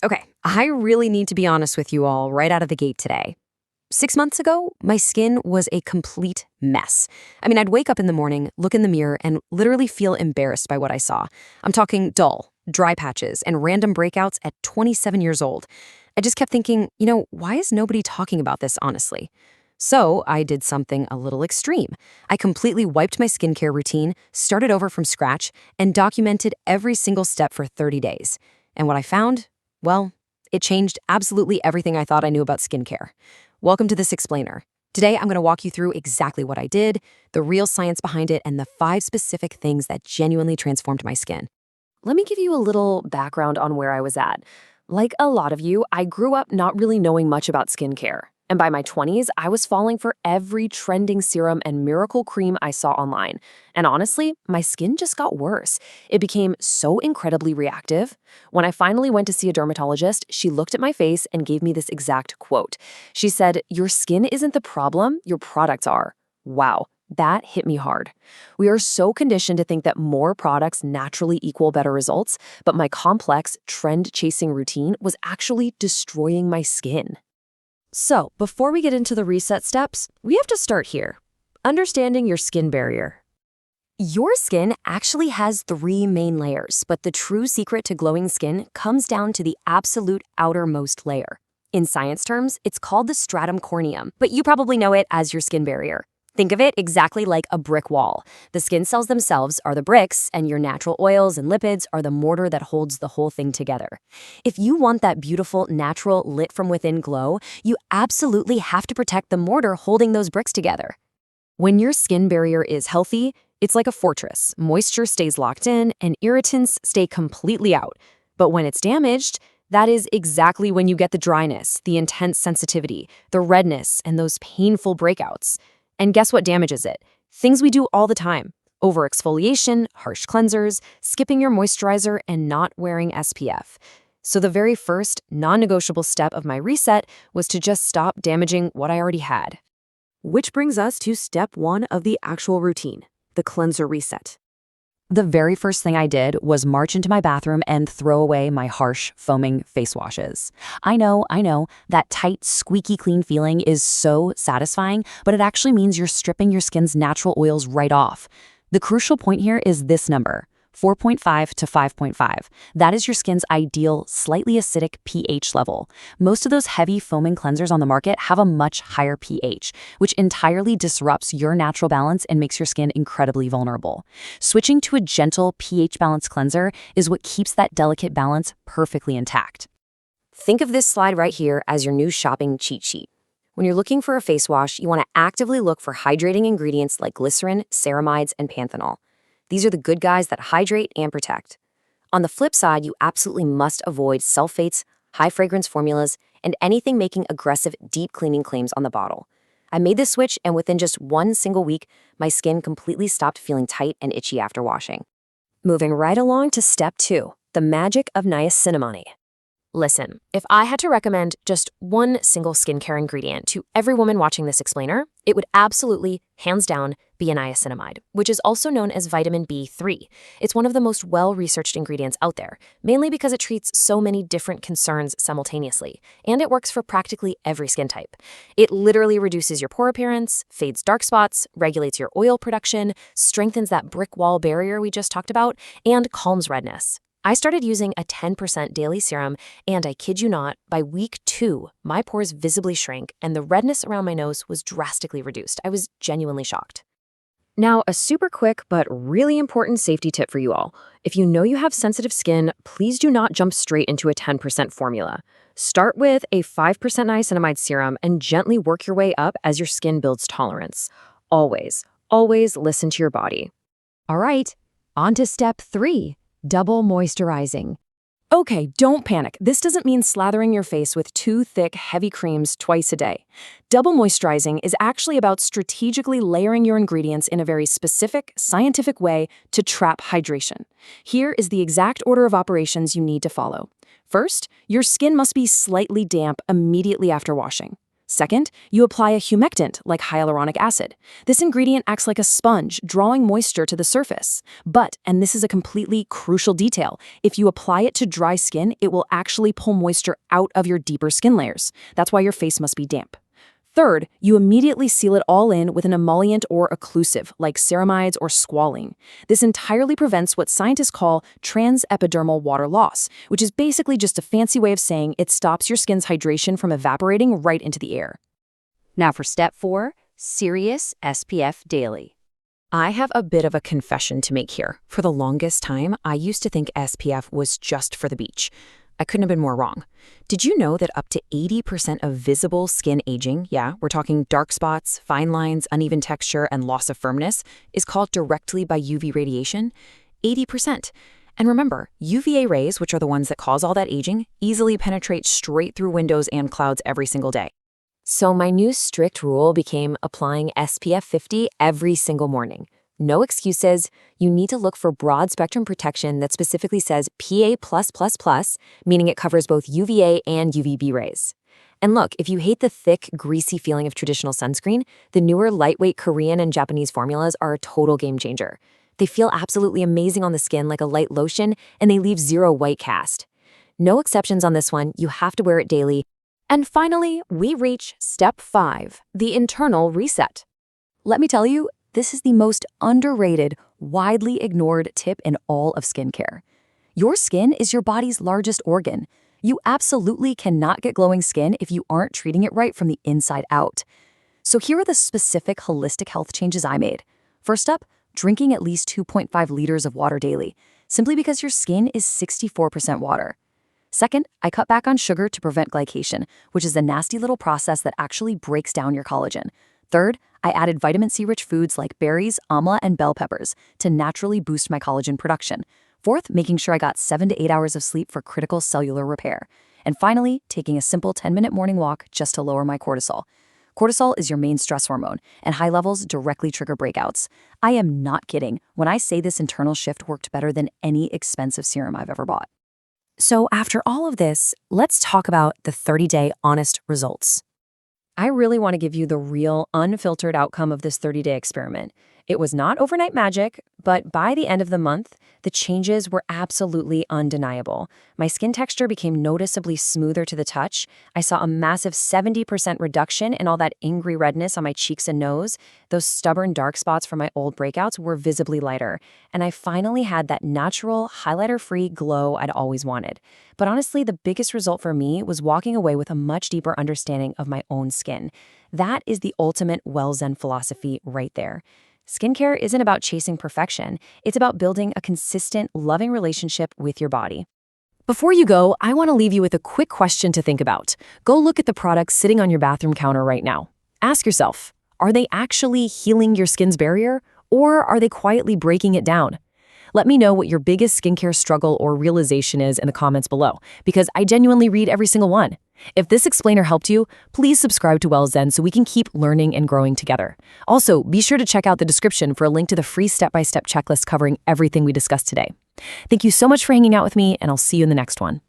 Okay, I really need to be honest with you all right out of the gate today. 6 months ago, my skin was a complete mess. I mean, I'd wake up in the morning, look in the mirror, and literally feel embarrassed by what I saw. I'm talking dull, dry patches, and random breakouts at 27 years old. I just kept thinking, why is nobody talking about this honestly? So I did something a little extreme. I completely wiped my skincare routine, started over from scratch, and documented every single step for 30 days. And what I found? Well, it changed absolutely everything I thought I knew about skincare. Welcome to This Explainer. Today, I'm going to walk you through exactly what I did, the real science behind it, and the 5 specific things that genuinely transformed my skin. Let me give you a little background on where I was at. Like a lot of you, I grew up not really knowing much about skincare. And by my 20s, I was falling for every trending serum and miracle cream I saw online. And honestly, my skin just got worse. It became so incredibly reactive. When I finally went to see a dermatologist, she looked at my face and gave me this exact quote. She said, "Your skin isn't the problem, your products are." Wow, that hit me hard. We are so conditioned to think that more products naturally equal better results, but my complex, trend-chasing routine was actually destroying my skin. So, before we get into the reset steps, we have to start here. Understanding your skin barrier. Your skin actually has 3 main layers, but the true secret to glowing skin comes down to the absolute outermost layer. In science terms, it's called the stratum corneum, but you probably know it as your skin barrier. Think of it exactly like a brick wall. The skin cells themselves are the bricks, and your natural oils and lipids are the mortar that holds the whole thing together. If you want that beautiful, natural, lit from within glow, you absolutely have to protect the mortar holding those bricks together. When your skin barrier is healthy, it's like a fortress. Moisture stays locked in, and irritants stay completely out. But when it's damaged, that is exactly when you get the dryness, the intense sensitivity, the redness, and those painful breakouts. And guess what damages it? Things we do all the time. Overexfoliation, harsh cleansers, skipping your moisturizer, and not wearing SPF. So the very first non-negotiable step of my reset was to just stop damaging what I already had. Which brings us to step 1 of the actual routine, the cleanser reset. The very first thing I did was march into my bathroom and throw away my harsh, foaming face washes. I know, that tight, squeaky clean feeling is so satisfying, but it actually means you're stripping your skin's natural oils right off. The crucial point here is this number, 4.5 to 5.5. That is your skin's ideal, slightly acidic pH level. Most of those heavy foaming cleansers on the market have a much higher pH, which entirely disrupts your natural balance and makes your skin incredibly vulnerable. Switching to a gentle pH balanced cleanser is what keeps that delicate balance perfectly intact. Think of this slide right here as your new shopping cheat sheet. When you're looking for a face wash, you want to actively look for hydrating ingredients like glycerin, ceramides, and panthenol. These are the good guys that hydrate and protect. On the flip side, you absolutely must avoid sulfates, high fragrance formulas, and anything making aggressive deep cleaning claims on the bottle. I made this switch, and within just 1 single week, my skin completely stopped feeling tight and itchy after washing. Moving right along to step 2, the magic of niacinamide. Listen, if I had to recommend just one single skincare ingredient to every woman watching this explainer, it would absolutely, hands down, be a niacinamide, which is also known as vitamin B3. It's one of the most well-researched ingredients out there, mainly because it treats so many different concerns simultaneously, and it works for practically every skin type. It literally reduces your pore appearance, fades dark spots, regulates your oil production, strengthens that brick wall barrier we just talked about, and calms redness. I started using a 10% daily serum, and I kid you not, by week 2, my pores visibly shrank and the redness around my nose was drastically reduced. I was genuinely shocked. Now, a super quick but really important safety tip for you all. If you know you have sensitive skin, please do not jump straight into a 10% formula. Start with a 5% niacinamide serum and gently work your way up as your skin builds tolerance. Always, always listen to your body. All right, on to step 3. Double moisturizing. Okay, don't panic. This doesn't mean slathering your face with 2 thick, heavy creams twice a day. Double moisturizing is actually about strategically layering your ingredients in a very specific, scientific way to trap hydration. Here is the exact order of operations you need to follow. First, your skin must be slightly damp immediately after washing. Second, you apply a humectant like hyaluronic acid. This ingredient acts like a sponge, drawing moisture to the surface. But, and this is a completely crucial detail, if you apply it to dry skin, it will actually pull moisture out of your deeper skin layers. That's why your face must be damp. Third, you immediately seal it all in with an emollient or occlusive, like ceramides or squalene. This entirely prevents what scientists call transepidermal water loss, which is basically just a fancy way of saying it stops your skin's hydration from evaporating right into the air. Now for step 4, serious SPF daily. I have a bit of a confession to make here. For the longest time, I used to think SPF was just for the beach. I couldn't have been more wrong. Did you know that up to 80% of visible skin aging, yeah, we're talking dark spots, fine lines, uneven texture, and loss of firmness, is caused directly by UV radiation? 80%. And remember, UVA rays, which are the ones that cause all that aging, easily penetrate straight through windows and clouds every single day. So my new strict rule became applying SPF 50 every single morning. No excuses. You need to look for broad spectrum protection that specifically says PA+++, meaning it covers both UVA and UVB rays. And look, if you hate the thick, greasy feeling of traditional sunscreen, the newer lightweight Korean and Japanese formulas are a total game changer. They feel absolutely amazing on the skin like a light lotion, and they leave zero white cast. No exceptions on this one. You have to wear it daily. And finally, we reach step 5, the internal reset. Let me tell you, this is the most underrated, widely ignored tip in all of skincare. Your skin is your body's largest organ. You absolutely cannot get glowing skin if you aren't treating it right from the inside out. So here are the specific holistic health changes I made. First up, drinking at least 2.5 liters of water daily, simply because your skin is 64% water. Second, I cut back on sugar to prevent glycation, which is a nasty little process that actually breaks down your collagen. Third, I added vitamin C-rich foods like berries, amla, and bell peppers to naturally boost my collagen production. Fourth, making sure I got 7 to 8 hours of sleep for critical cellular repair. And finally, taking a simple 10-minute morning walk just to lower my cortisol. Cortisol is your main stress hormone, and high levels directly trigger breakouts. I am not kidding when I say this internal shift worked better than any expensive serum I've ever bought. So after all of this, let's talk about the 30-day honest results. I really want to give you the real, unfiltered outcome of this 30-day experiment. It was not overnight magic, but by the end of the month, the changes were absolutely undeniable. My skin texture became noticeably smoother to the touch. I saw a massive 70% reduction in all that angry redness on my cheeks and nose. Those stubborn dark spots from my old breakouts were visibly lighter. And I finally had that natural, highlighter-free glow I'd always wanted. But honestly, the biggest result for me was walking away with a much deeper understanding of my own skin. That is the ultimate Well-Zen philosophy right there. Skincare isn't about chasing perfection. It's about building a consistent, loving relationship with your body. Before you go, I want to leave you with a quick question to think about. Go look at the products sitting on your bathroom counter right now. Ask yourself, are they actually healing your skin's barrier, or are they quietly breaking it down? Let me know what your biggest skincare struggle or realization is in the comments below, because I genuinely read every single one. If this explainer helped you, please subscribe to Well-Zen so we can keep learning and growing together. Also, be sure to check out the description for a link to the free step-by-step checklist covering everything we discussed today. Thank you so much for hanging out with me, and I'll see you in the next one.